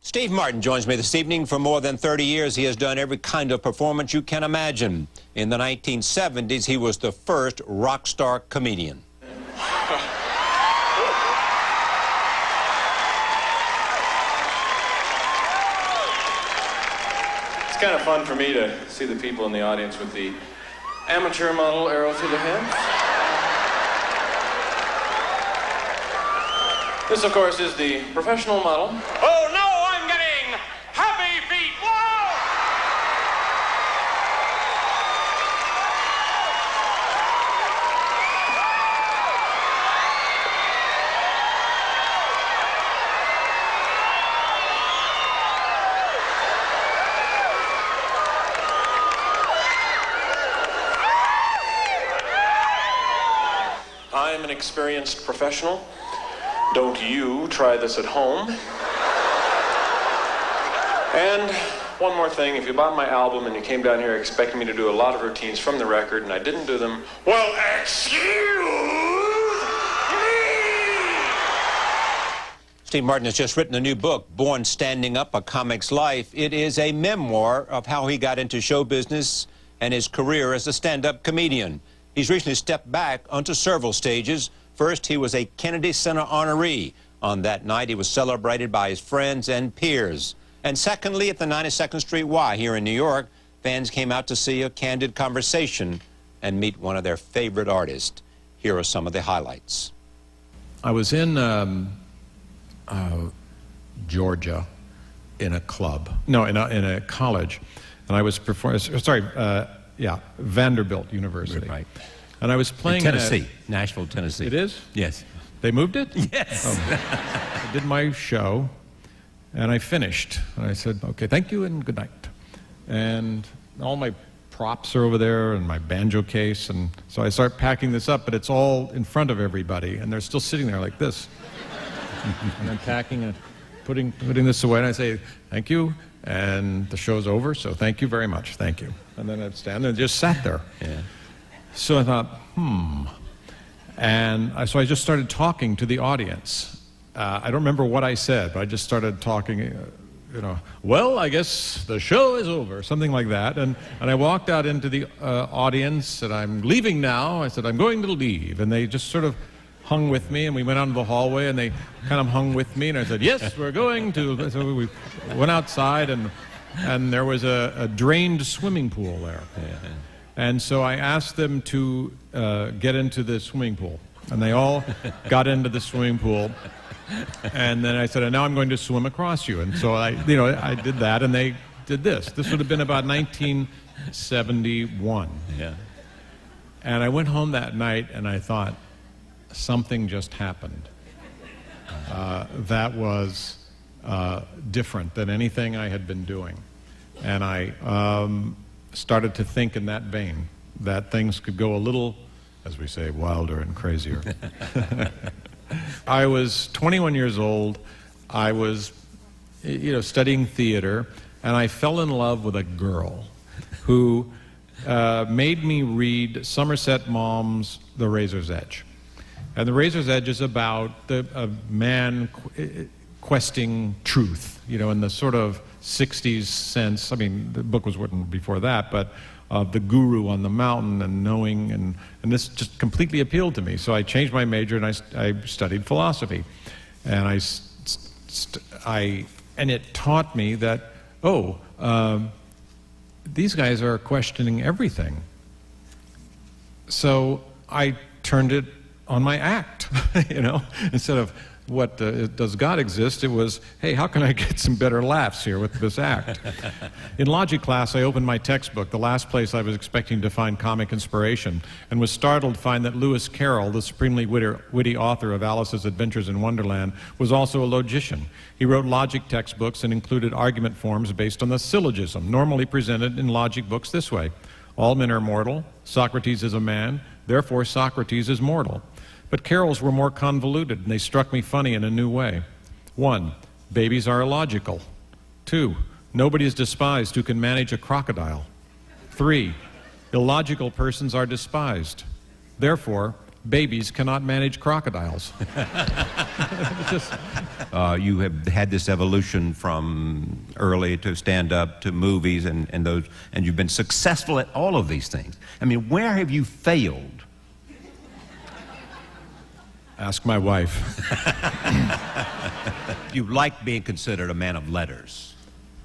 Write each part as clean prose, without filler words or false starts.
Steve Martin joins me this evening. For more than 30 years, he has done every kind of performance you can imagine. In the 1970s, he was the first rock star comedian. It's kind of fun for me to see the people in the audience with the amateur model arrow through their hands. This, of course, is the professional model. Oh, no! I'm getting happy feet! Whoa! I'm an experienced professional. Don't you try this at home. And one more thing, if you bought my album and you came down here expecting me to do a lot of routines from the record and I didn't do them, well, excuse me! Steve Martin has just written a new book, Born Standing Up, A Comic's Life. It is a memoir of how he got into show business and his career as a stand-up comedian. He's recently stepped back onto several stages. First, he was a Kennedy Center honoree. On that night, he was celebrated by his friends and peers. And secondly, at the 92nd Street Y here in New York, fans came out to see a candid conversation and meet one of their favorite artists. Here are some of the highlights. I was in Georgia in a club, no, in a college, and I was performing, Vanderbilt University. Right. And I was playing in Tennessee, Nashville, Tennessee. It is? Yes. They moved it? Yes. I did my show, and I finished. And I said, okay, thank you and good night. And all my props are over there and my banjo case, and so I start packing this up, but it's all in front of everybody, and they're still sitting there like this. And I'm packing and putting this away, and I say, thank you, and the show's over, so thank you very much, thank you. And then I'd stand and just sat there. Yeah. So I thought, And so I just started talking to the audience. I don't remember what I said, but I just started talking, well, I guess the show is over, something like that. And I walked out into the audience, and I'm leaving now. I said, I'm going to leave. And they just sort of hung with me, and we went out into the hallway, and they kind of hung with me. And I said, yes, we're going to. So we went outside, and there was a drained swimming pool there. Yeah. And so I asked them to get into the swimming pool. And they all got into the swimming pool. And then I said, and now I'm going to swim across you. And so I did that, and they did this. This would have been about 1971. Yeah. And I went home that night, and I thought, something just happened. That was different than anything I had been doing. And I started to think in that vein, that things could go a little, as we say, wilder and crazier. I was 21 years old. I was, studying theater, and I fell in love with a girl who made me read Somerset Maugham's The Razor's Edge. And The Razor's Edge is about a man questing truth, in the sort of 60s sense. I mean, the book was written before that, but the guru on the mountain and knowing, and this just completely appealed to me. So I changed my major, and I studied philosophy. And and it taught me that, these guys are questioning everything. So I turned it on my act, instead of what does God exist, it was, hey, how can I get some better laughs here with this act? In logic class, I opened my textbook, the last place I was expecting to find comic inspiration, and was startled to find that Lewis Carroll, the supremely witty author of Alice's Adventures in Wonderland, was also a logician. He wrote logic textbooks and included argument forms based on the syllogism, normally presented in logic books this way: all men are mortal, Socrates is a man, therefore Socrates is mortal. But Carroll's were more convoluted, and they struck me funny in a new way. 1, babies are illogical. 2, nobody is despised who can manage a crocodile. 3, illogical persons are despised. Therefore, babies cannot manage crocodiles. You have had this evolution from early to stand-up to movies and you've been successful at all of these things. I mean, where have you failed? Ask my wife. You like being considered a man of letters.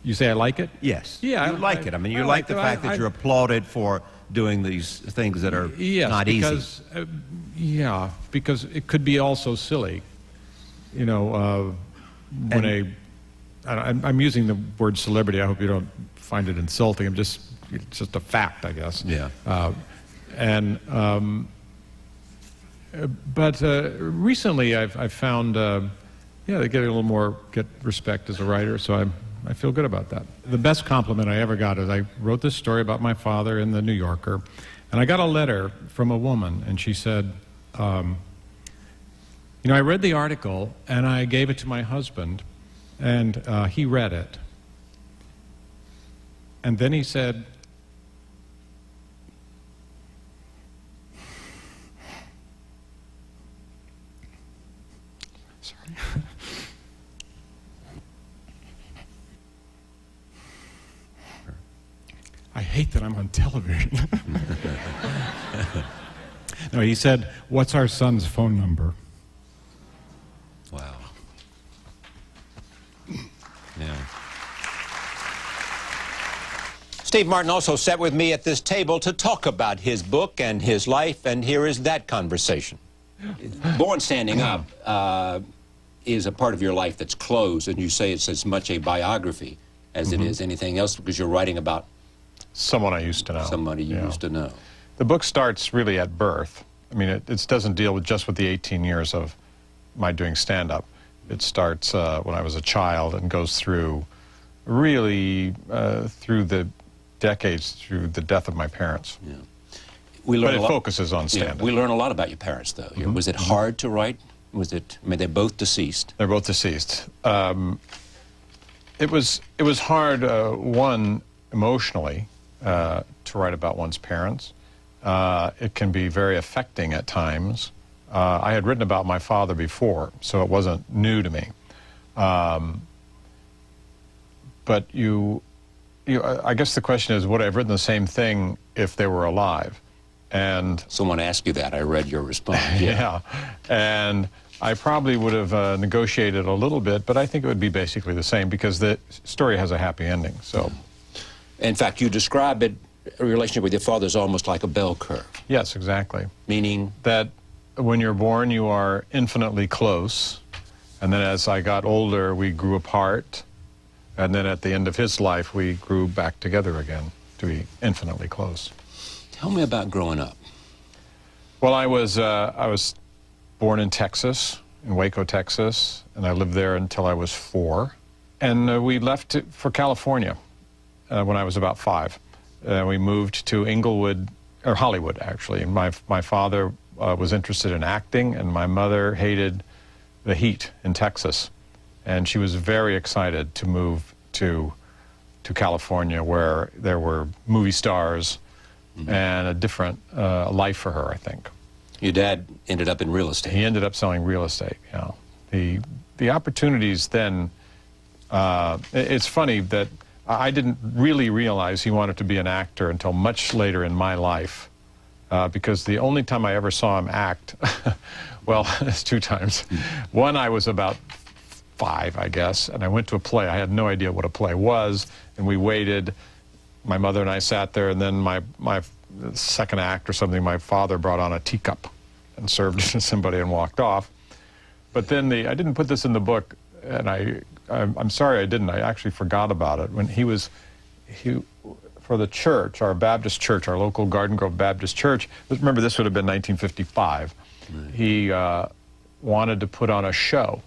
You say I like it? Yes. Yeah, you like it. I mean, you like the fact that you're applauded for doing these things that are not because, easy. Yeah, because it could be also silly. You know, I'm using the word celebrity. I hope you don't find it insulting. It's just a fact, I guess. Yeah. But recently I've found, they get respect as a writer, so I feel good about that. The best compliment I ever got is I wrote this story about my father in the New Yorker, and I got a letter from a woman, and she said, I read the article, and I gave it to my husband, and he read it. And then he said, I hate that I'm on television. No, he said, "What's our son's phone number?" Wow. Yeah. Steve Martin also sat with me at this table to talk about his book and his life, and here is that conversation. Born Standing Up is a part of your life that's closed, and you say it's as much a biography as it is anything else, because you're writing about someone I used to know. Somebody you used to know. The book starts really at birth. I mean, it doesn't deal just with the 18 years of my doing stand-up. It starts when I was a child and goes through really through the decades, through the death of my parents. Yeah. But it focuses on stand-up. Yeah, we learn a lot about your parents, though. Was it hard to write? They're both deceased. They're both deceased. It was hard, one, emotionally, to write about one's parents. It can be very affecting at times. I had written about my father before, so it wasn't new to me. But I guess the question is, would I have written the same thing if they were alive? And someone asked you that. I read your response. Yeah. And I probably would have negotiated a little bit, but I think it would be basically the same because the story has a happy ending. So, in fact, you describe it, a relationship with your father is almost like a bell curve. Yes, exactly. Meaning? That when you're born, you are infinitely close. And then as I got older, we grew apart. And then at the end of his life, we grew back together again to be infinitely close. Tell me about growing up. Well, I was born in Texas, in Waco, Texas, and I lived there until I was 4. And we left for California when I was about 5. We moved to Inglewood, or Hollywood, actually. And my father was interested in acting, and my mother hated the heat in Texas. And she was very excited to move to California, where there were movie stars and a different life for her, I think. Your dad ended up in real estate. He ended up selling real estate, The opportunities then, it's funny that I didn't really realize he wanted to be an actor until much later in my life, because the only time I ever saw him act, well, it's 2 times. One, I was about 5, I guess, and I went to a play. I had no idea what a play was, and we waited. My mother and I sat there, and then my second act or something, my father brought on a teacup and served it to somebody and walked off. But then I didn't put this in the book, and I'm sorry I didn't. I actually forgot about it. When he for the church, our Baptist church, our local Garden Grove Baptist church, remember this would have been 1955, right. He wanted to put on a show.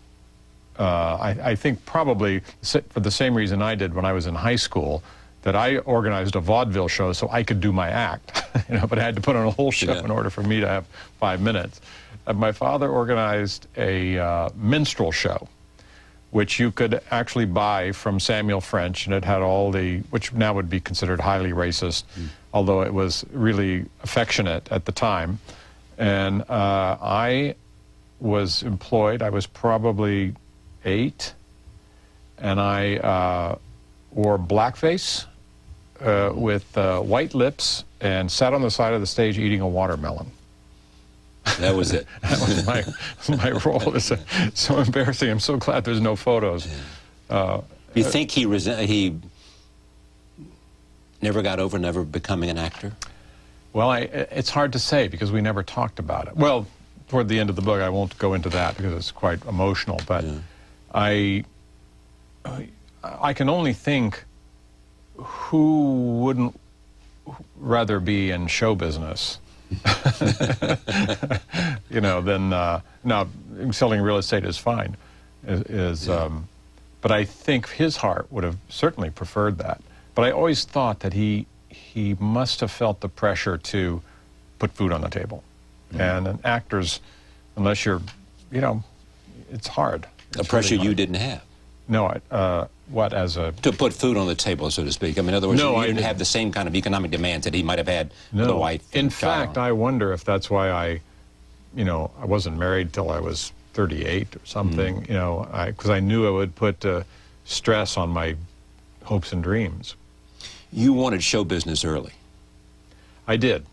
I think probably for the same reason I did when I was in high school, that I organized a vaudeville show so I could do my act, but I had to put on a whole show in order for me to have 5 minutes. And my father organized a minstrel show, which you could actually buy from Samuel French, and it had which now would be considered highly racist, although it was really affectionate at the time. And I was employed. I was probably 8, and I wore blackface with white lips and sat on the side of the stage eating a watermelon. That was it. That was my role. It's so embarrassing. I'm so glad there's no photos. You think he never got over never becoming an actor? Well, it's hard to say because we never talked about it. Well, toward the end of the book, I won't go into that because it's quite emotional, but I can only think who wouldn't rather be in show business than now selling real estate is fine, but I think his heart would have certainly preferred that. But I always thought that he must have felt the pressure to put food on the table. And an actor's, unless you're, it's hard. A pressure you didn't have. No, what, as a... To put food on the table, so to speak. I mean, in other words, No, you I didn't didn't. have the same kind of economic demands that he might have had with a No. wife. In and child. fact, I wonder if that's why I wasn't married till I was 38 or something, because I knew it would put stress on my hopes and dreams. You wanted show business early. I did.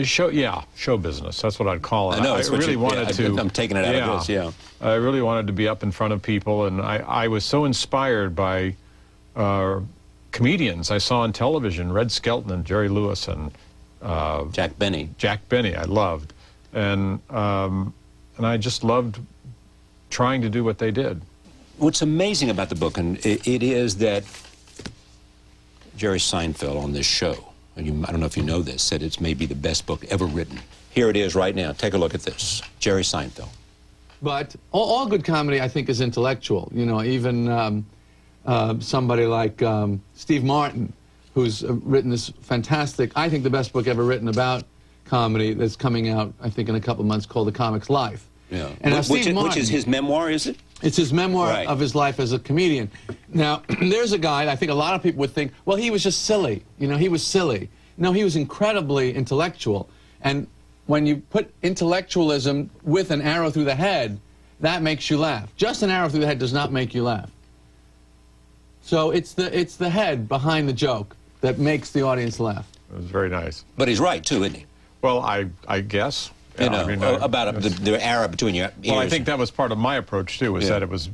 Show business. That's what I'd call it. I know. It's what really you- wanted to. I'm taking it out of this, yeah. I really wanted to be up in front of people, and I was so inspired by comedians I saw on television, Red Skelton and Jerry Lewis and Jack Benny. Jack Benny. I loved, and I just loved trying to do what they did. What's amazing about the book, and it is that Jerry Seinfeld on this show, and I don't know if you know this, said it's maybe the best book ever written. Here it is right now. Take a look at this. Jerry Seinfeld. But all good comedy, I think, is intellectual. Even somebody like Steve Martin, who's written this fantastic, I think the best book ever written about comedy that's coming out, I think, in a couple months, called The Comic's Life. Yeah. And now Which Steve Martin, is his memoir, is it? it's his memoir Right. of his life as a comedian. Now, there's a guy, I think a lot of people would think, well, he was just silly. He was silly. No, he was incredibly intellectual. And when you put intellectualism with an arrow through the head, that makes you laugh. Just an arrow through the head does not make you laugh. So it's the head behind the joke that makes the audience laugh. It was very nice. But he's right, too, isn't he? Well, I guess. About the arrow between your ears. Well, I think that was part of my approach, too, was Yeah. that it was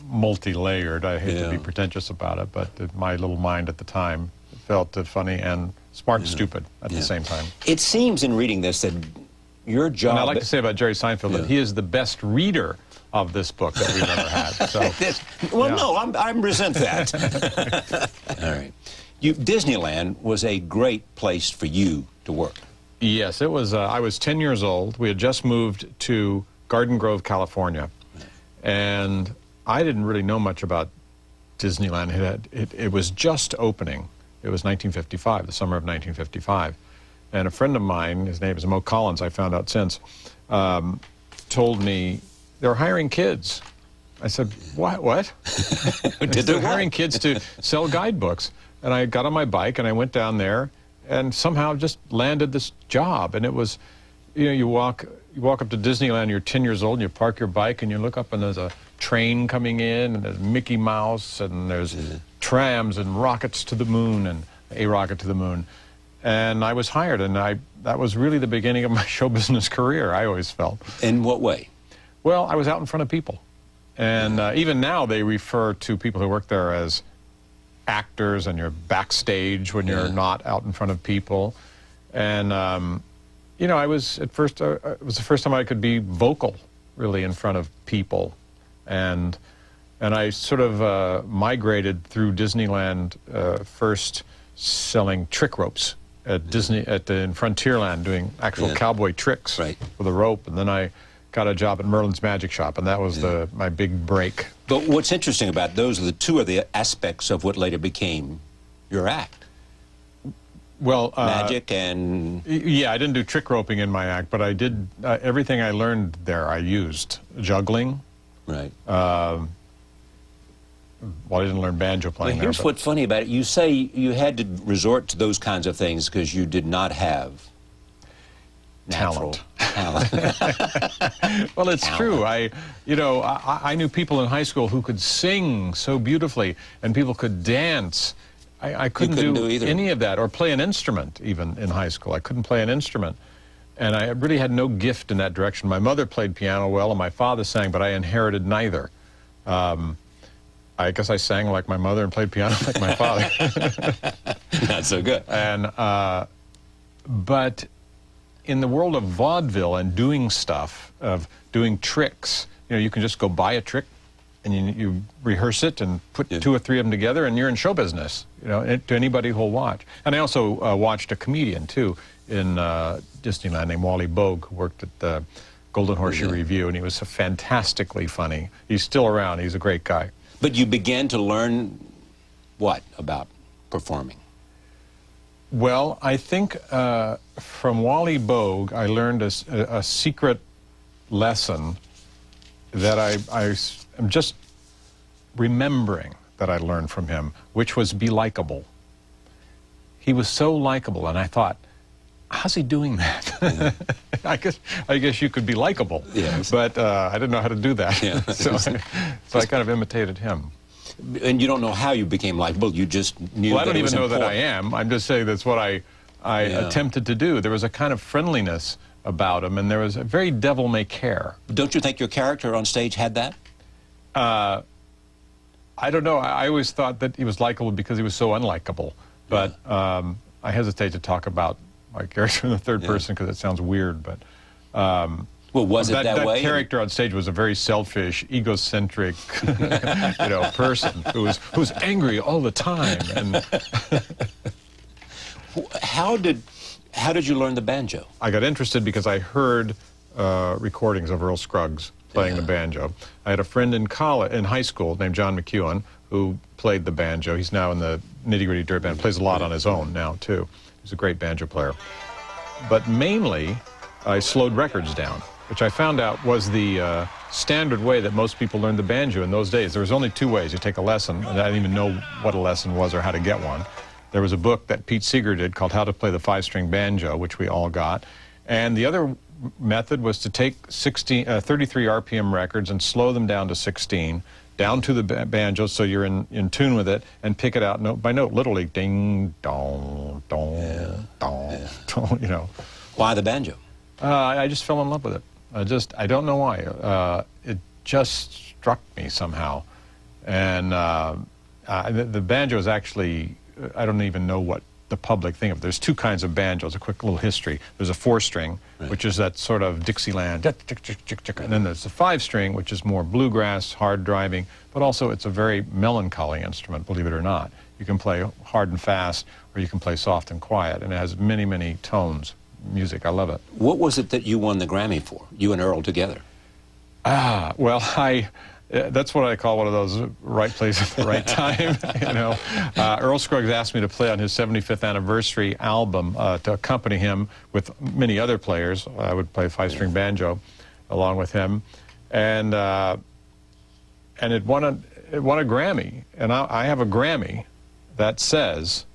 multi-layered. I hate to be Yeah. pretentious about it, but my little mind at the time felt funny and smart and stupid at the same time. It seems in reading this that your job... And I like to say about Jerry Seinfeld that he is the best reader of this book that we've ever had. So, No, I resent that. All right. Disneyland was a great place for you to work. yes, it was. I was 10 years old. We had just moved to Garden Grove, California, and I didn't really know much about Disneyland. It was just opening. It was 1955, the summer of 1955, and a friend of mine, his name is Mo Collins, I found out since, told me they were hiring kids. I said, what? They're hiring kids to sell guidebooks. And I got on my bike and I went down there and somehow just landed this job. And it was, you walk up to Disneyland, you're 10 years old, and you park your bike and you look up and there's a train coming in and there's Mickey Mouse and there's trams and rockets to the moon and a rocket to the moon. And I was hired, and that was really the beginning of my show business career, I always felt. In what way? Well, I was out in front of people. And even now they refer to people who work there as actors, and you're backstage when you're not out in front of people. And, I was at first, it was the first time I could be vocal, really, in front of people. And I sort of migrated through Disneyland, first selling trick ropes at in Frontierland, doing actual cowboy tricks with a rope. And then I got a job at Merlin's Magic Shop, and that was my big break. But what's interesting about those are the two of the aspects of what later became your act. Well, Magic and... Yeah, I didn't do trick roping in my act, but I did everything I learned there I used. Juggling. Right. Well, I didn't learn banjo playing Here's there. what's funny about it. You say you had to resort to those kinds of things because you did not have natural talent. Well, it's true. I knew people in high school who could sing so beautifully, and people could dance. I couldn't do either. any of that, or play an instrument even in high school. I couldn't play an instrument. And I really had no gift in that direction. My mother played piano well, and my father sang, but I inherited neither. I guess I sang like my mother and played piano like my father. Not so good. And but in the world of vaudeville and doing stuff, of doing tricks, you can just go buy a trick and you rehearse it and put 2 or 3 of them together, and you're in show business, to anybody who'll watch. And I also watched a comedian, too, in Disneyland named Wally Bogue, who worked at the Golden Horseshoe Review, and he was fantastically funny. He's still around. He's a great guy. But you began to learn what about performing? Well, I think from Wally Bogue, I learned a secret lesson that I'm just remembering that I learned from him, which was be likable. He was so likable, and I thought, how's he doing that? I guess you could be likable, yes. But I didn't know how to do that. Yeah. so I kind of imitated him. And you don't know how you became likable, you just knew Well, I that don't it even was know that I important. am. I'm just saying that's what I attempted to do. There was a kind of friendliness about him, and there was a very devil-may-care. Don't you think your character on stage had that? I don't know. I always thought that he was likable because he was so unlikable. But I hesitate to talk about my character in the third person because it sounds weird. But Well, was it that way? That character on stage was a very selfish, egocentric, person who was angry all the time. And How did you learn the banjo? I got interested because I heard recordings of Earl Scruggs playing the banjo. I had a friend in high school named John McEwen who played the banjo. He's now in the Nitty Gritty Dirt Band. Plays a lot on his own now too. He's a great banjo player. But mainly, I slowed records down, which I found out was the standard way that most people learned the banjo in those days. There was only 2 ways. You take a lesson, and I didn't even know what a lesson was or how to get one. There was a book that Pete Seeger did called How to Play the 5-String Banjo, which we all got. And the other method was to take 33 RPM records and slow them down to 16, down to the banjo so you're in tune with it, and pick it out note by note, literally ding, dong, dong, dong, dong, Why the banjo? I just fell in love with it. I don't know why. It just struck me somehow. And the banjo is actually, I don't even know what the public think of. There's 2 kinds of banjos, a quick little history. There's a 4-string, which is that sort of Dixieland, and then there's the 5-string, which is more bluegrass, hard driving, but also it's a very melancholy instrument, believe it or not. You can play hard and fast, or you can play soft and quiet, and it has many, many tones. Music, I love it. What was it that you won the Grammy for, you and Earl together? Well, that's what I call one of those right place at the right time. Earl Scruggs asked me to play on his 75th anniversary album to accompany him with many other players. I would play 5-string banjo along with him, and it won a Grammy. And I have a Grammy that says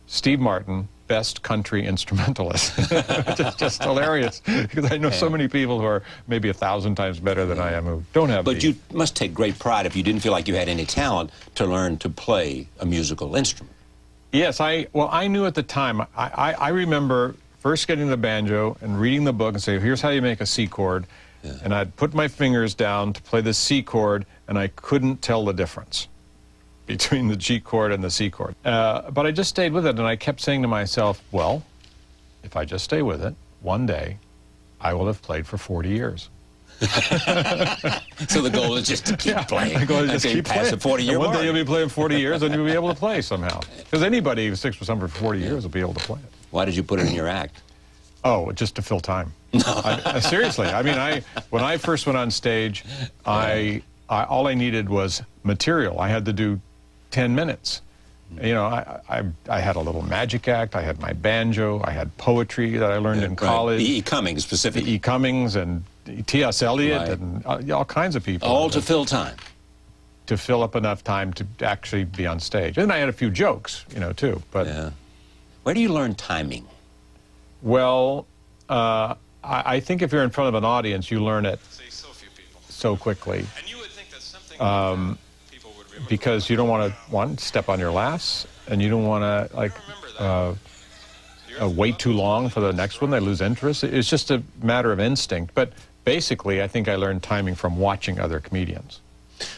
Steve Martin, Best Country Instrumentalist, which is just hilarious because I know so many people who are maybe 1,000 times better than I am who don't have. But you must take great pride if you didn't feel like you had any talent to learn to play a musical instrument. Yes, I knew at the time. I remember first getting the banjo and reading the book and say, here's how you make a C chord, and I'd put my fingers down to play the C chord, and I couldn't tell the difference between the G chord and the C chord. But I just stayed with it, and I kept saying to myself, well, if I just stay with it, one day I will have played for 40 years. So the goal is just to keep playing. The goal is just keep past playing. the 40-year One mark. day you'll be playing 40 years, and you'll be able to play somehow. Because anybody who sticks with something for 40 years will be able to play it. Why did you put it in your act? Oh, just to fill time. Seriously. I mean, when I first went on stage, all I needed was material. I had to do 10 minutes. I had a little magic act, I had my banjo, I had poetry that I learned in college. E. Cummings specifically. E. Cummings and T.S. Eliot and all kinds of people. All to fill time. To fill up enough time to actually be on stage. And I had a few jokes, too. But Where do you learn timing? Well, I think if you're in front of an audience, you learn it so quickly. And you would think that's something people would remember. Because you don't want to, one, step on your laughs, and you don't want to, wait too long for the next one. They lose interest. It's just a matter of instinct. But basically, I think I learned timing from watching other comedians.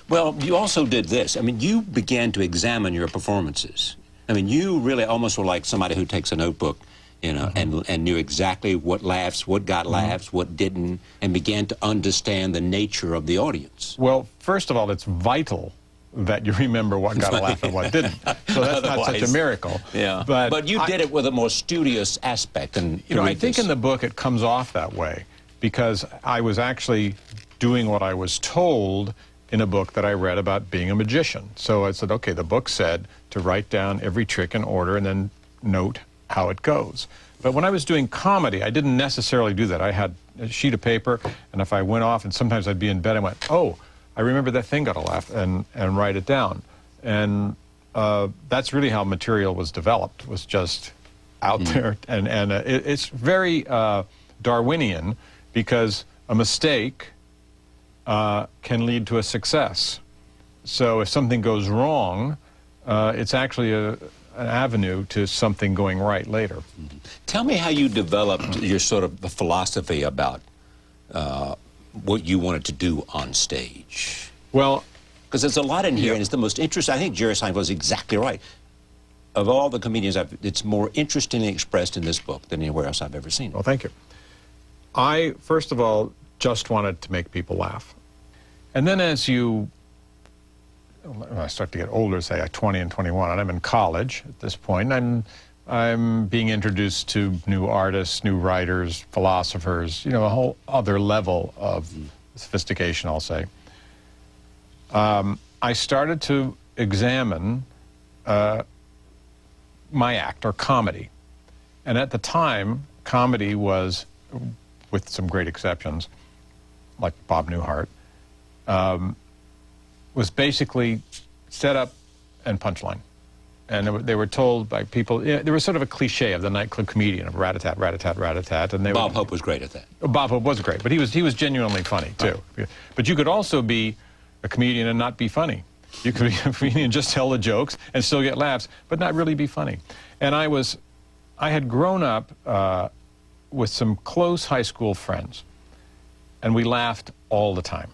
Well, you also did this. I mean, you began to examine your performances. I mean, you really almost were like somebody who takes a notebook, you know, and knew exactly what laughs, what got laughs, what didn't, and began to understand the nature of the audience. Well, first of all, it's vital that you remember what got a laugh and what didn't. So that's not such a miracle. Yeah. But you did it with a more studious aspect. And you know, I think in the book it comes off that way because I was actually doing what I was told in a book that I read about being a magician. So I said, okay, the book said to write down every trick in order and then note how it goes. But when I was doing comedy, I didn't necessarily do that. I had a sheet of paper, and if I went off, and sometimes I'd be in bed, I went, oh, I remember that thing got a laugh, and write it down. And that's really how material was developed, was just out there. And it's very Darwinian, because a mistake can lead to a success. So if something goes wrong, it's actually an avenue to something going right later. Tell me how you developed your sort of philosophy about what you wanted to do on stage. Well, because there's a lot in here, and it's the most interesting. I think Jerry Seinfeld is exactly right. Of all the comedians, it's more interestingly expressed in this book than anywhere else I've ever seen it. Well, thank you. I, first of all, just wanted to make people laugh. And then as when I start to get older, say 20 and 21, and I'm in college at this point, I'm being introduced to new artists, new writers, philosophers, you know, a whole other level of sophistication, I'll say. I started to examine my act, or comedy. And at the time, comedy was, with some great exceptions, like Bob Newhart, was basically set up and punchline. And they were told by people, there was sort of a cliche of the nightclub comedian, of rat-a-tat, rat-a-tat, rat-a-tat. And Bob Hope was great at that. Bob Hope was great, but he was genuinely funny, too. Right. But you could also be a comedian and not be funny. You could be a comedian and just tell the jokes and still get laughs, but not really be funny. And I had grown up with some close high school friends, and we laughed all the time.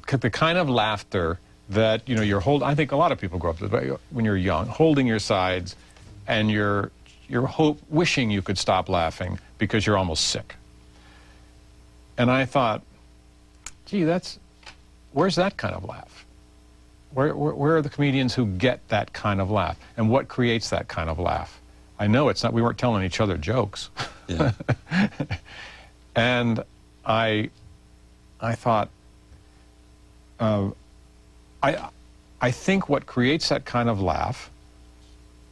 The kind of laughter that, you know, I think a lot of people grow up with when you're young, holding your sides, and you're wishing you could stop laughing because you're almost sick. And I thought, gee, where's that kind of laugh? Where are the comedians who get that kind of laugh? And what creates that kind of laugh? I know it's not, we weren't telling each other jokes. Yeah. And I thought, I think what creates that kind of laugh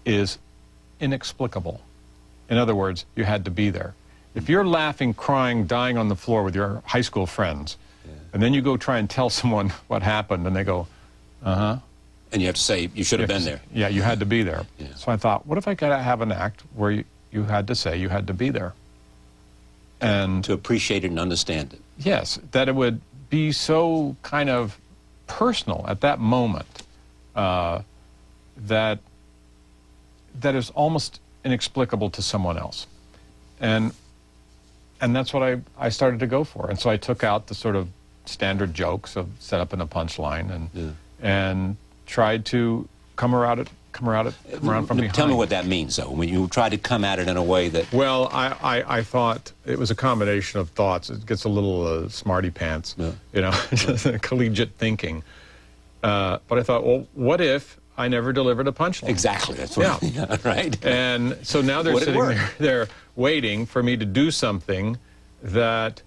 is inexplicable. In other words, you had to be there. If you're laughing, crying, dying on the floor with your high school friends, and then you go try and tell someone what happened, and they go, uh-huh. And you have to say, you should have been there. Yeah, you had to be there. Yeah. So I thought, what if I could have an act where you had to say you had to be there? And to appreciate it and understand it. Yes, that it would be so kind of personal at that moment that is almost inexplicable to someone else. And that's what I started to go for. And so I took out the sort of standard jokes of set up in a punchline and tried to come around from behind. Tell me what that means, though, when you try to come at it in a way that... Well, I thought it was a combination of thoughts. It gets a little smarty pants, you know, collegiate thinking. But I thought, well, what if I never delivered a punchline? Exactly, that's what right. And so now they're sitting there waiting for me to do something that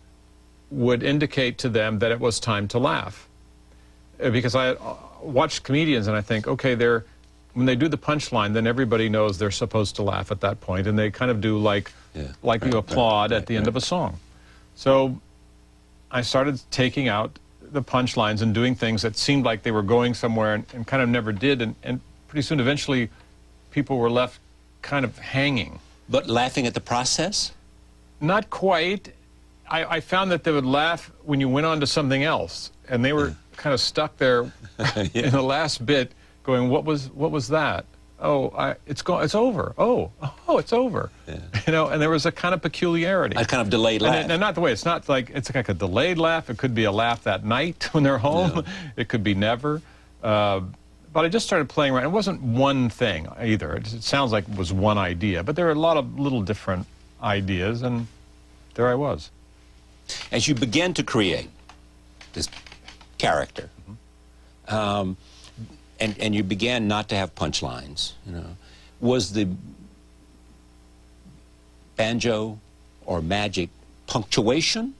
would indicate to them that it was time to laugh. Because I watch comedians and I think, okay, when they do the punchline, then everybody knows they're supposed to laugh at that point, and they kind of do like you applaud at the end of a song. So I started taking out the punchlines and doing things that seemed like they were going somewhere and kind of never did, and pretty soon, eventually, people were left kind of hanging. But laughing at the process? Not quite. I found that they would laugh when you went on to something else, and they were kind of stuck there in the last bit, going, "What was that? Oh, it's over. Oh, it's over." Yeah. You know, and there was a kind of peculiarity. A kind of delayed laugh. And not the way, it's not like, it's like a delayed laugh. It could be a laugh that night when they're home. Yeah. It could be never. But I just started playing around. It wasn't one thing either. It sounds like it was one idea, but there were a lot of little different ideas, and there I was. As you began to create this character, and you began not to have punchlines, you know, was the banjo or magic punctuation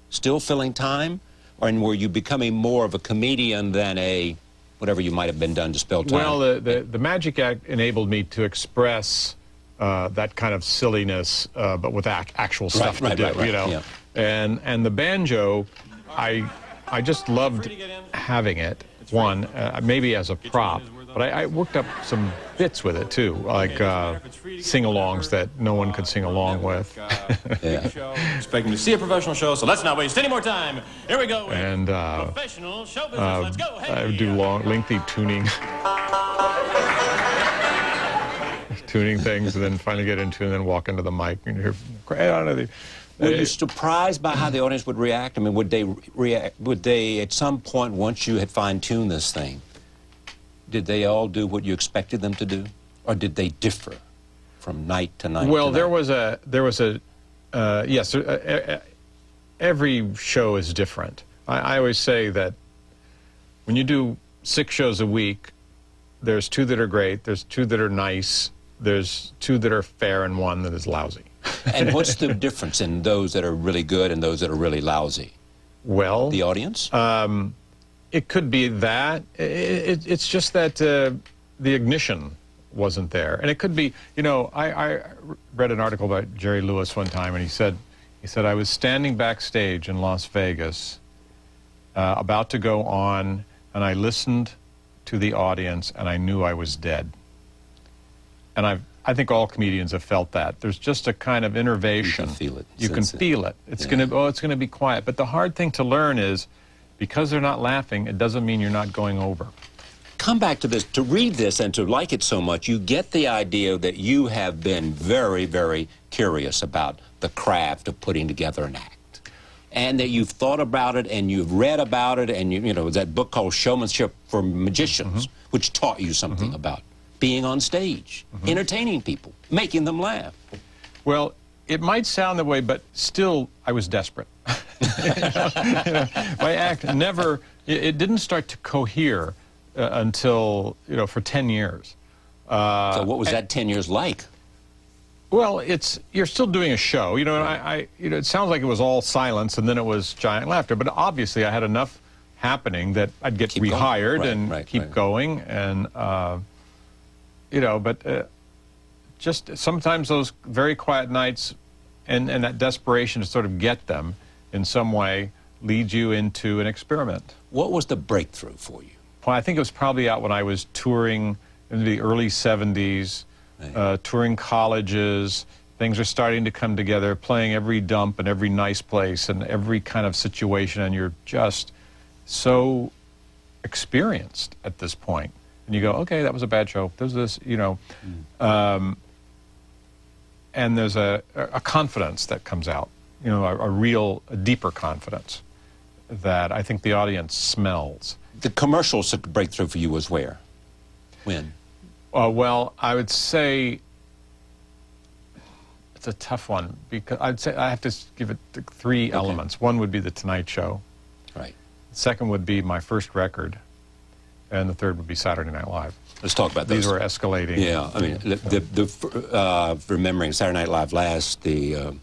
still filling time, or were you becoming more of a comedian than a whatever you might have been done to spell time? Well, the Magic Act enabled me to express that kind of silliness, but with actual stuff to do, you know. Yeah. And the banjo, I just loved having it. One, maybe as a prop, but I worked up some bits with it too, like sing-alongs that no one could sing along with. Expecting to see a professional show, so let's not waste any more time. Here we go. And Professional show business. Let's go. I would do lengthy tuning things, and then finally get into it, and then walk into the mic and hear, Were you surprised by how the audience would react? I mean, would they react? Would they, at some point, once you had fine-tuned this thing, did they all do what you expected them to do, or did they differ from night to night? Well, to there night? was a yes. Every show is different. I always say that when you do 6 shows a week, there's 2 that are great, there's 2 that are nice, there's 2 that are fair, and 1 that is lousy. And what's the difference in those that are really good and those that are really lousy? Well, The audience? it could be that. It's just that the ignition wasn't there. And it could be, you know, I read an article by Jerry Lewis one time, and he said, I was standing backstage in Las Vegas, about to go on, and I listened to the audience, and I knew I was dead. And I think all comedians have felt that. There's just a kind of innervation. You can feel it. You can feel it. It's gonna be quiet. But the hard thing to learn is, because they're not laughing, it doesn't mean you're not going over. Come back to this. To read this and to like it so much, you get the idea that you have been very, very curious about the craft of putting together an act. And that you've thought about it and you've read about it, and you know, that book called Showmanship for Magicians, which taught you something about being on stage, entertaining people, making them laugh. Well, it might sound that way, but still, I was desperate. My act never, it didn't start to cohere until, you know, for 10 years. So what was that 10 years like? Well, you're still doing a show, you know, and you know, it sounds like it was all silence and then it was giant laughter, but obviously I had enough happening that I'd get Keep rehired going. and keep going, and you know, but just sometimes those very quiet nights and that desperation to sort of get them in some way leads you into an experiment. What was the breakthrough for you? Well, I think it was probably out when I was touring in the early 70s, touring colleges. Things are starting to come together, playing every dump and every nice place and every kind of situation, and you're just so experienced at this point. And you go, okay, that was a bad show. There's this, you know, and there's a confidence that comes out, you know, a deeper confidence that I think the audience smells. The commercial breakthrough for you was where? When? Well, I would say it's a tough one, because I'd say I have to give it 3 elements. One would be The Tonight Show. Right. The second would be my first record. And the third would be Saturday Night Live. Let's talk about those. These were escalating. Yeah, I mean, remembering Saturday Night Live last, the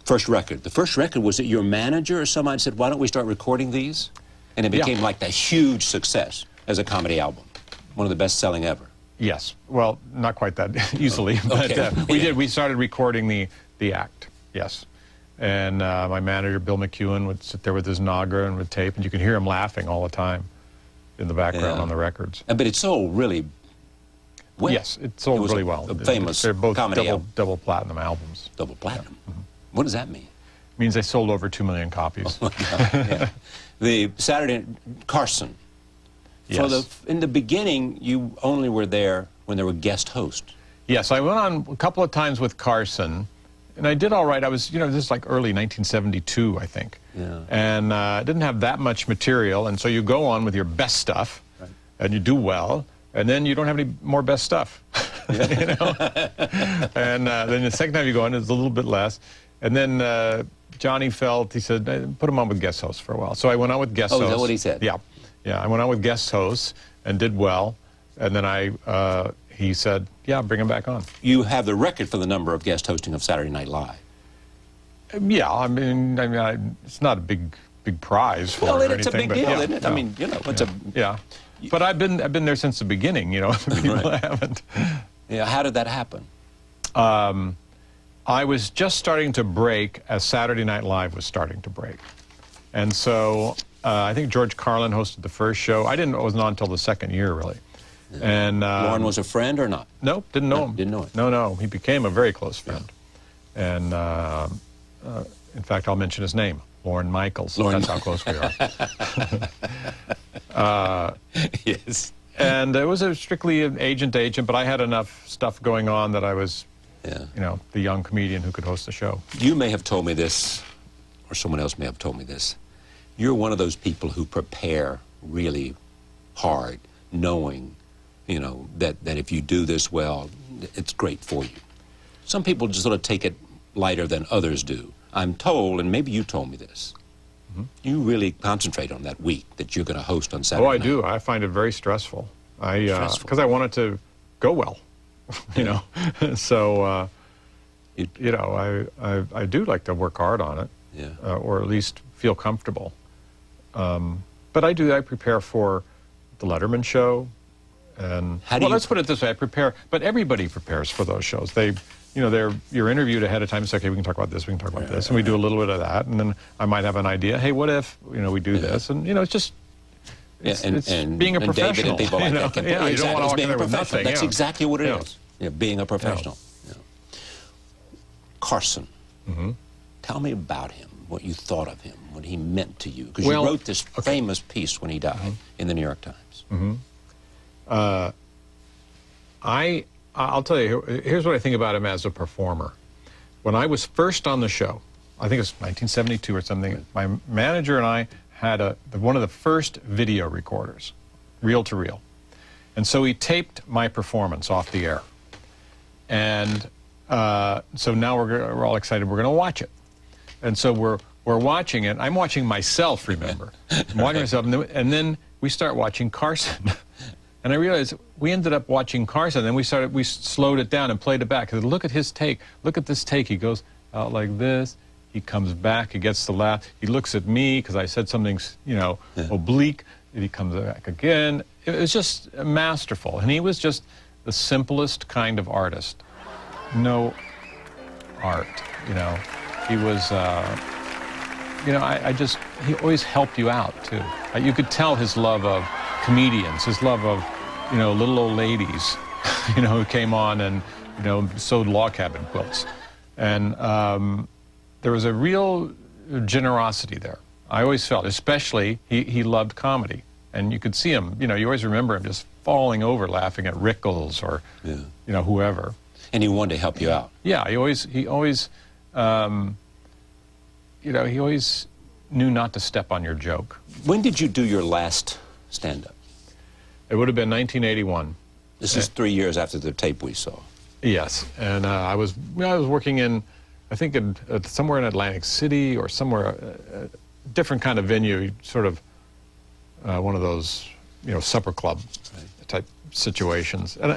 first record. The first record, was it your manager or somebody said, why don't we start recording these? And it became like a huge success as a comedy album. One of the best selling ever. Yes. Well, not quite that easily, but we started recording the act, yes. And my manager, Bill McEwen, would sit there with his Nagra and would tape, and you could hear him laughing all the time in the background on the records. But it sold really well. Yes, it sold really well. A famous They're both comedy album. double platinum albums. Double platinum. What does that mean? Means they sold over 2 million copies. Yeah. The Saturday, Carson. Yes. In the beginning, you only were there when there were guest hosts. Yes, I went on a couple of times with Carson, and I did all right. I was, this is like early 1972, I think. Yeah. And I didn't have that much material, and so you go on with your best stuff, right, and you do well, and then you don't have any more best stuff. And then the second time you go on, it's a little bit less. And then Johnny felt, he said, put him on with guest hosts for a while. So I went on with guest hosts. Oh, is that what he said? Yeah. Yeah, I went on with guest hosts and did well. And then he said, yeah, bring him back on. You have the record for the number of guest hosting of Saturday Night Live. Yeah, I mean, it's not a big prize for Well, it or it's a anything, big but deal, yeah, isn't it? yeah, I mean, it's a... Yeah. But I've been there since the beginning, people Right. haven't. Yeah, how did that happen? I was just starting to break as Saturday Night Live was starting to break. And so I think George Carlin hosted the first show. I wasn't on until the second year, really. And Lorne was a friend or not? Nope, didn't know him. Didn't know him. No, he became a very close friend. And in fact, I'll mention his name, Lorne Michaels. Lorne That's how close we are. Yes. And it was strictly an agent, but I had enough stuff going on that I was, Yeah. the young comedian who could host the show. You may have told me this, or someone else may have told me this. You're one of those people who prepare really hard, knowing, that if you do this well, it's great for you. Some people just sort of take it lighter than others do. I'm told, and maybe you told me this, you really concentrate on that week that you're going to host on Saturday night. I do. I find it very stressful. Stressful. Because I want it to go well, So, I do like to work hard on it, Yeah. or at least feel comfortable. But I prepare for the Letterman show, and How do you- let's put it this way: I prepare, but everybody prepares for those shows. You're interviewed ahead of time. It's okay. We can talk about this. We can talk about this, and we do a little bit of that, and then I might have an idea. Hey, what if we do this? And it's just. It's being a and professional. David and people like that. Yeah, you don't want to It's walk being in a there with professional. nothing. That's yeah. exactly what it Yeah. is. Yeah, being a professional. Yeah. Carson, tell me about him, what you thought of him, what he meant to you. Because you wrote this famous piece when he died in the New York Times. I'll tell you, here's what I think about him as a performer. When I was first on the show, I think it was 1972 or something, my manager and I had one of the first video recorders, reel-to-reel. And so he taped my performance off the air. And so now we're all excited, we're going to watch it. And so we're watching it. I'm watching myself, remember. I'm watching myself, and then we start watching Carson. And I realized we ended up watching Carson, and then we slowed it down and played it back. I said, look at his take. Look at this take. He goes out like this. He comes back. He gets the laugh. He looks at me because I said something, oblique. And he comes back again. It was just masterful. And he was just the simplest kind of artist. No art, He was, he always helped you out, too. You could tell his love of comedians, his love of, little old ladies, who came on and, sewed log cabin quilts. And there was a real generosity there. I always felt, especially, he loved comedy. And you could see him, you always remember him just falling over laughing at Rickles or, whoever. And he wanted to help you out. Yeah, he always knew not to step on your joke. When did you do your last stand-up? It would have been 1981. This is 3 years after the tape we saw. Yes, and I was working in, I think, somewhere in Atlantic City or somewhere, a different kind of venue, sort of one of those, supper club type situations. And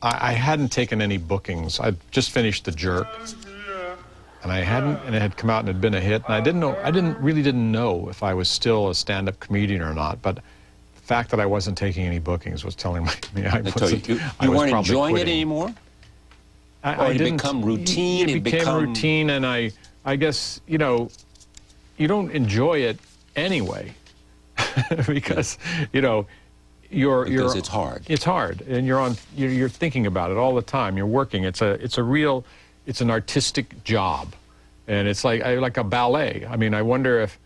I hadn't taken any bookings. I'd just finished The Jerk, and it had come out and had been a hit. And I really didn't know if I was still a stand-up comedian or not. But the fact that I wasn't taking any bookings was telling me I wasn't. You I was weren't probably enjoying quitting. it anymore? Or it had become routine? It became routine, and I guess, you don't enjoy it anyway. Because, Because it's hard. It's hard, and you're thinking about it all the time. You're working. It's a real it's an artistic job, and it's like a ballet. I mean, I wonder if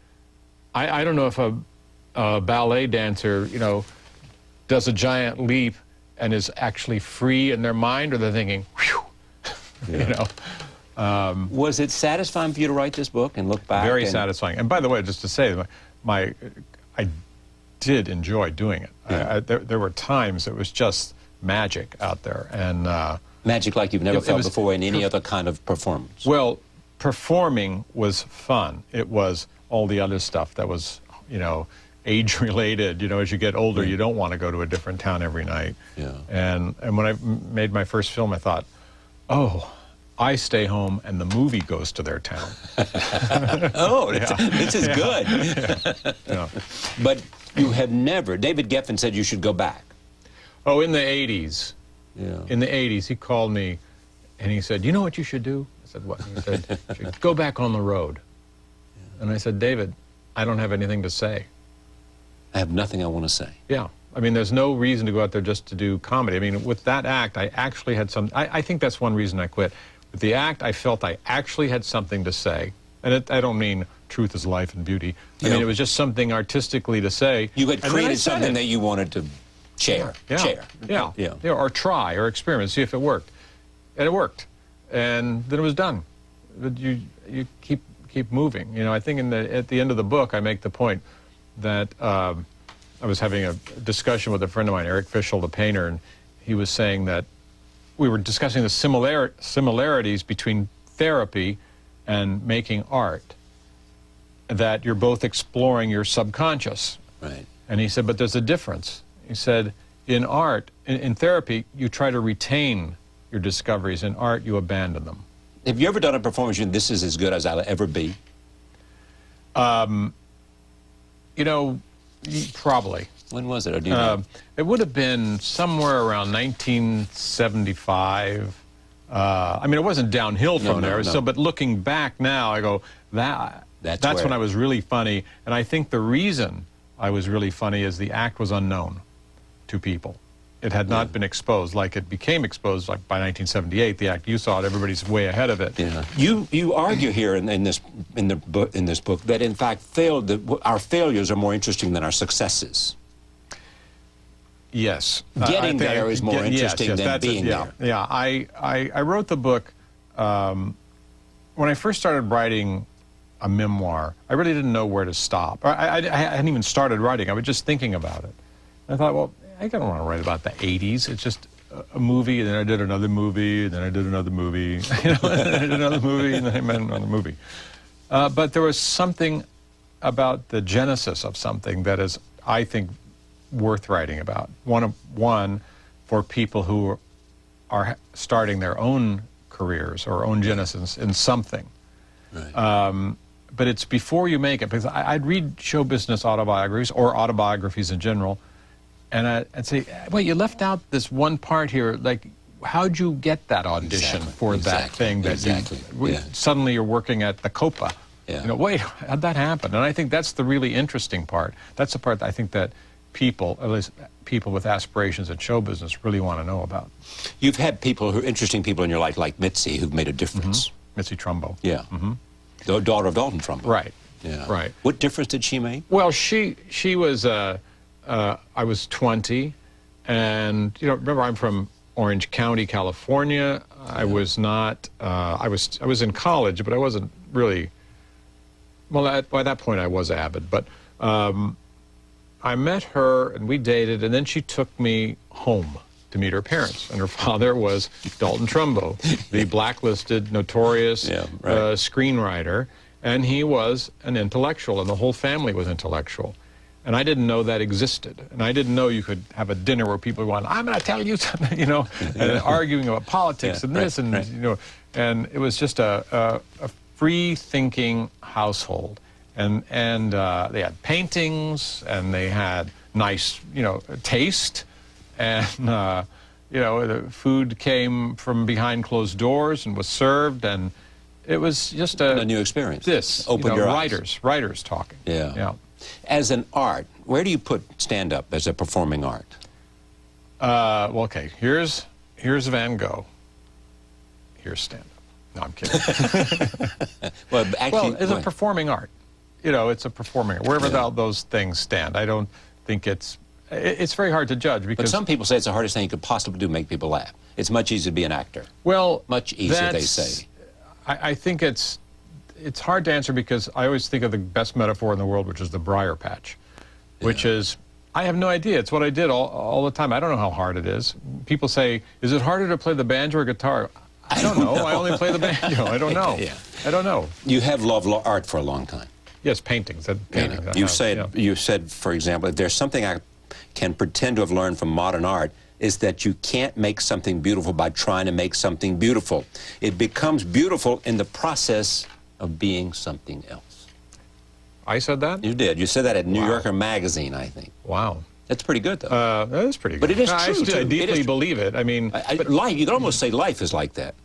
I don't know if a ballet dancer, you know, does a giant leap and is actually free in their mind, or they're thinking, whew, you know. Was it satisfying for you to write this book and look back? Very satisfying. And by the way, just to say, I did enjoy doing it. Yeah. There were times it was just magic out there, and Magic like you've never felt was, before in any other kind of performance. well, performing was fun. It was all the other stuff that was, you know, age-related. You know, as you get older, you don't want to go to a different town every night. Yeah. And when I made my first film, I thought, oh, I stay home and the movie goes to their town. Oh, this is good. Yeah. But you have never, David Geffen said you should go back. Oh, in the 80s. Yeah. In the 80s, he called me and he said, you know what you should do? I said, what? He said, you should go back on the road. And I said, David, I don't have anything to say. I have nothing I want to say. Yeah. I mean, there's no reason to go out there just to do comedy. I mean, with that act, I actually had some, I think that's one reason I quit. With the act, I felt I actually had something to say. And I don't mean truth is life and beauty. I mean, it was just something artistically to say. You had and then I created said something it. that you wanted to share. Yeah. Or try, or experiment, see if it worked. And it worked. And then it was done. But you keep moving. You know, I think at the end of the book, I make the point that I was having a discussion with a friend of mine, Eric Fischel, the painter, and he was saying that we were discussing the similarities between therapy and making art, that you're both exploring your subconscious. Right. And he said, but there's a difference. He said, in art, in therapy, you try to retain your discoveries. In art, you abandon them. Have you ever done a performance you think, this is as good as I'll ever be? You know, probably. When was it? Or do you know? It would have been somewhere around 1975. I mean, it wasn't downhill from there. No. So, but looking back now, I go, that's when I was really funny. And I think the reason I was really funny is the act was unknown to people. It had not been exposed like it became exposed like by 1978. The act, you saw it, everybody's way ahead of it. Yeah. You argue here in this book that in fact our failures are more interesting than our successes. Yes. Getting there is more interesting than being there. Yeah, I wrote the book, when I first started writing a memoir, I really didn't know where to stop. I hadn't even started writing, I was just thinking about it. I thought, well, I don't want to write about the 80s, it's just a movie, and then I did another movie, and then I did another movie, you know, and then I did another movie, and then I made another movie. But there was something about the genesis of something that is, I think, worth writing about. One for people who are starting their own careers or own genesis in something. Right. But it's before you make it, because I'd read show business autobiographies or autobiographies in general, and I'd say, wait, you left out this one part here, like, how'd you get that audition for that thing that suddenly you're working at the Copa? Yeah. You know, wait, how'd that happen? And I think that's the really interesting part. That's the part that I think that people, at least people with aspirations in show business, really want to know about. You've had interesting people in your life, like Mitzi, who've made a difference. Mitzi Trumbo. Yeah. The daughter of Dalton Trumbo. Right. Yeah. Right. What difference did she make? Well, she was, I was 20, and, you know, remember, I'm from Orange County, California. I was not, I was in college, but I wasn't really, well, by that point I was avid, but I met her and we dated, and then she took me home to meet her parents, and her father was Dalton Trumbo, the blacklisted, notorious screenwriter, and he was an intellectual, and the whole family was intellectual. And I didn't know that existed. And I didn't know you could have a dinner where people were going, I'm going to tell you something, you know, and arguing about politics and this, and, you know, and it was just a free-thinking household. And they had paintings, and they had nice, you know, taste, and, you know, the food came from behind closed doors and was served, and it was just a new experience. This, opened your eyes. Writers talking. Yeah. As an art, where do you put stand-up as a performing art? Well, okay, here's Van Gogh. Here's stand-up. No, I'm kidding. Well, actually, Well, it's a performing art. You know, it's a performing art. Wherever those things stand, I don't think it's very hard to judge because but some people say it's the hardest thing you could possibly do, make people laugh. It's much easier to be an actor. well, Much easier, they that's- say. I think it's hard to answer because I always think of the best metaphor in the world, which is the briar patch, which is, I have no idea. It's what I did all the time. I don't know how hard it is. People say, is it harder to play the banjo or guitar? I don't know. I only play the banjo. I don't know. Yeah. I don't know. You have loved art for a long time. Yes, paintings. Paintings. I You have, said, yeah. you said, for example, if there's something I can pretend to have learned from modern art, is that you can't make something beautiful by trying to make something beautiful. It becomes beautiful in the process of being something else. I said that? You did. You said that at New Wow. Yorker magazine, I think. Wow. That's pretty good, though. That is pretty good. But it is I true, too. It deeply is- believe it. I mean, But life, you could almost say life is like that.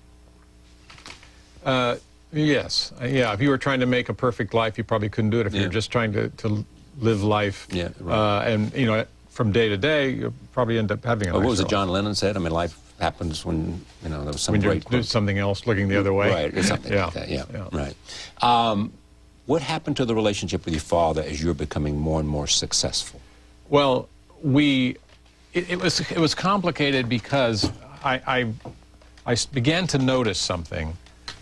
yes. Yeah, if you were trying to make a perfect life, you probably couldn't do it. If Yeah. you're just trying to live life, Yeah, right. and, you know, from day to day, you'll probably end up having a What nice was it life. John Lennon said? I mean, life happens when, you know, there was some When you great do quote. something else, looking the other way. Right, or something Yeah. like that, yeah. Yeah. Right. What happened to the relationship with your father as you're becoming more and more successful? Well, it was complicated because I began to notice something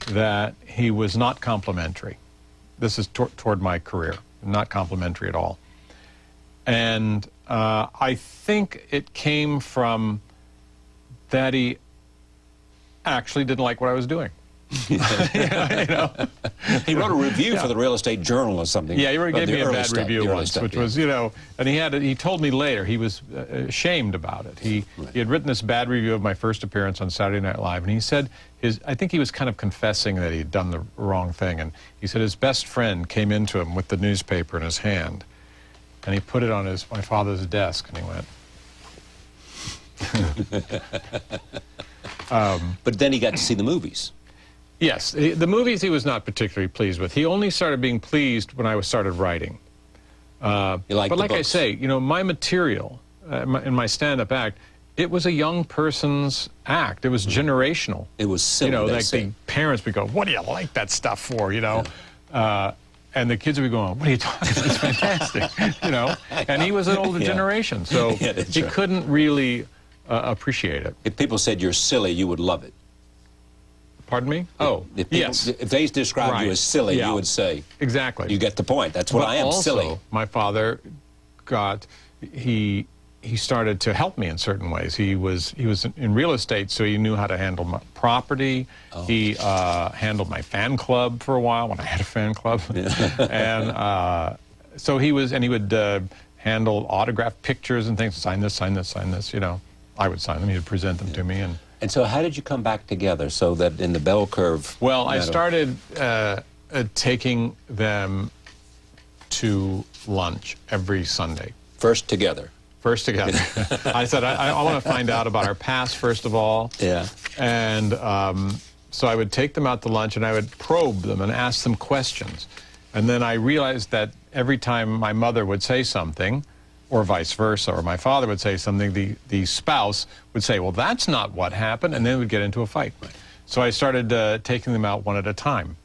that he was not complimentary. This is toward my career, not complimentary at all. And I think it came from that he actually didn't like what I was doing. He wrote a review for the Real Estate Journal or something. Yeah, he of gave the me a early bad stuff, review the early once, stuff, which yeah. was, you know, and he told me later he was ashamed about it. He had written this bad review of my first appearance on Saturday Night Live, and he said I think he was kind of confessing that he had done the wrong thing, and he said his best friend came into him with the newspaper in his hand, and he put it on my father's desk, and he went. But then he got to see the movies. Yes, the movies he was not particularly pleased with. He only started being pleased when I started writing. You liked But the like I books. say, you know, my material in my stand-up act, it was a young person's act. It was generational. It was silly, You know, they like say. the parents would go, "What do you like that stuff for?" You know, and the kids would be going, "What are you talking about? It's fantastic." You know, and he was an older Yeah. generation, so Yeah, that's he right. couldn't really appreciate it. If people said you're silly, you would love it. Pardon me? Oh, If people, yes. If they described you Right. as silly, Yeah. you would say, Exactly. you get the point. That's what But I am, also, silly. my father he started to help me in certain ways. He was in real estate, so he knew how to handle my property. Oh. He handled my fan club for a while when I had a fan club, and so he would handle autographed pictures and things. Sign this, sign this, sign this. You know, I would sign them. He would present them to me, and And so how did you come back together so that in the bell curve? well, I that- started taking them to lunch every Sunday. First together. First together. I said, I want to find out about our past, first of all. Yeah. And so I would take them out to lunch and I would probe them and ask them questions. And then I realized that every time my mother would say something, or vice versa, or my father would say something, the spouse would say, well, that's not what happened, and then we'd get into a fight. So I started taking them out one at a time.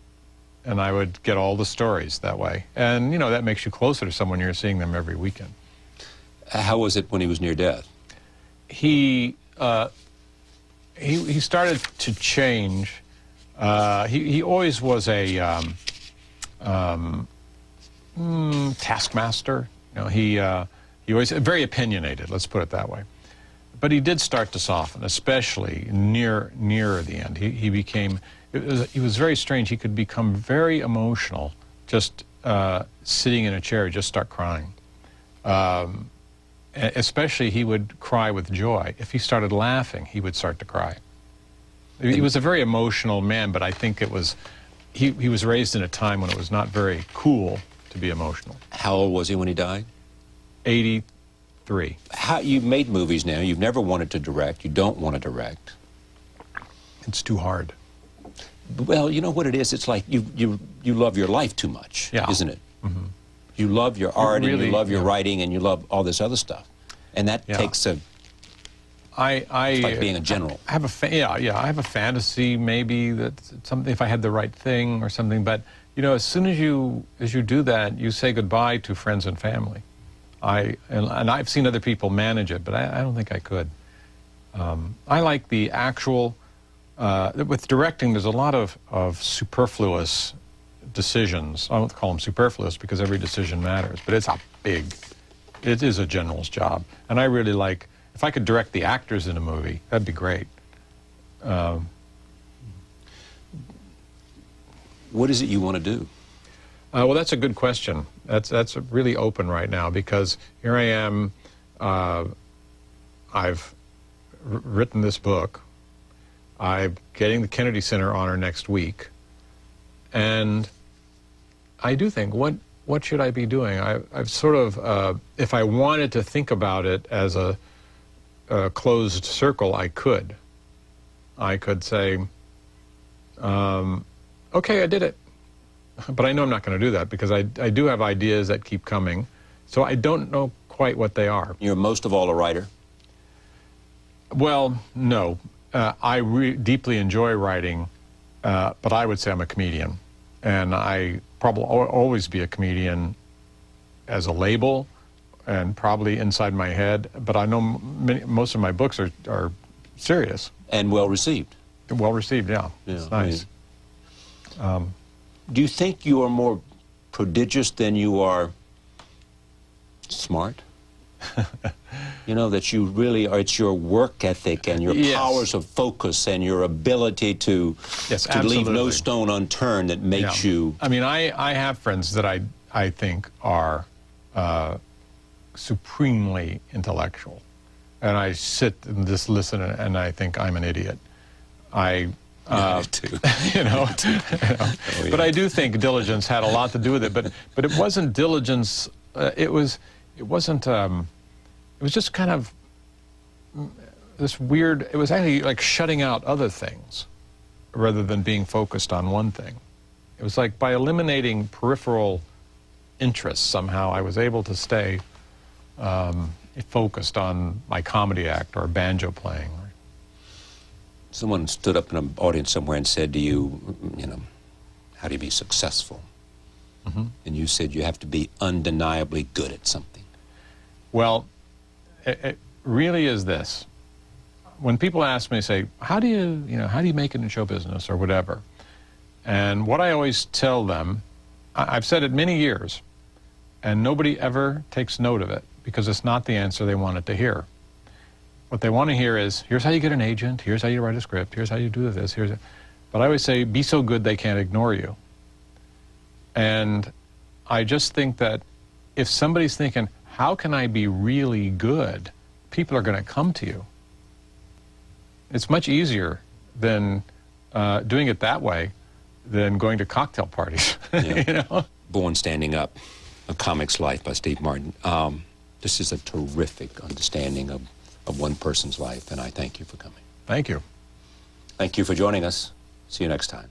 And I would get all the stories that way. And, you know, that makes you closer to someone you're seeing them every weekend. How was it when he was near death? He started to change. He always was a taskmaster. You know, he always very opinionated. Let's put it that way. But he did start to soften, especially nearer the end. He became. He was very strange. He could become very emotional, just sitting in a chair, just start crying. Especially, he would cry with joy. If he started laughing, he would start to cry. He was a very emotional man, but I think it was, he was raised in a time when it was not very cool to be emotional. How old was he when he died? 83. You've made movies now. You've never wanted to direct. You don't want to direct. It's too hard. Well, you know what it is? It's like you love your life too much, Yeah. isn't it? Mm-hmm. You love your art and really- you love your yeah. writing and you love all this other stuff. And that Yeah. takes a It's like being a general. I have a I have a fantasy maybe that something, if I had the right thing or something. But you know, as soon as you do that, you say goodbye to friends and family. And I've seen other people manage it, but I don't think I could. I like the actual. With directing, there's a lot of superfluous decisions. I don't call them superfluous because every decision matters, but it is a general's job. And I really like, if I could direct the actors in a movie, that'd be great. What is it you want to do? Well, that's a good question. That's really open right now because here I am. I've written this book. I'm getting the Kennedy Center honor next week, and I do think, what should I be doing? I've sort of, if I wanted to think about it as a closed circle, I could. I could say, okay, I did it. But I know I'm not going to do that because I do have ideas that keep coming. So I don't know quite what they are. You're most of all a writer? Well, no. I deeply enjoy writing, but I would say I'm a comedian. And I probably always be a comedian as a label and probably inside my head. But I know most of my books are serious. And well received. Well received, yeah. It's nice. Do you think you are more prodigious than you are smart? You know, that you really are, it's your work ethic and your powers of focus and your ability to leave no stone unturned that makes you... I mean, I have friends that I think are supremely intellectual. And I sit and just listen and I think I'm an idiot. too. You know, But I do think diligence had a lot to do with it. But it wasn't diligence. It was just kind of this weird. It was actually like shutting out other things, rather than being focused on one thing. It was like by eliminating peripheral interests, somehow I was able to stay focused on my comedy act or banjo playing. Someone stood up in an audience somewhere and said to you, you know, how do you be successful? Mm-hmm. And you said you have to be undeniably good at something. Well, it really is this. When people ask me, say, how do you make it in show business or whatever? And what I always tell them, I've said it many years, and nobody ever takes note of it because it's not the answer they wanted to hear. What they want to hear is, here's how you get an agent, here's how you write a script, here's how you do this, But I always say, be so good they can't ignore you. And I just think that if somebody's thinking, how can I be really good? People are going to come to you. It's much easier than doing it that way than going to cocktail parties. Yeah. You know? Born Standing Up, A Comic's Life by Steve Martin. This is a terrific understanding of one person's life, and I thank you for coming. Thank you. Thank you for joining us. See you next time.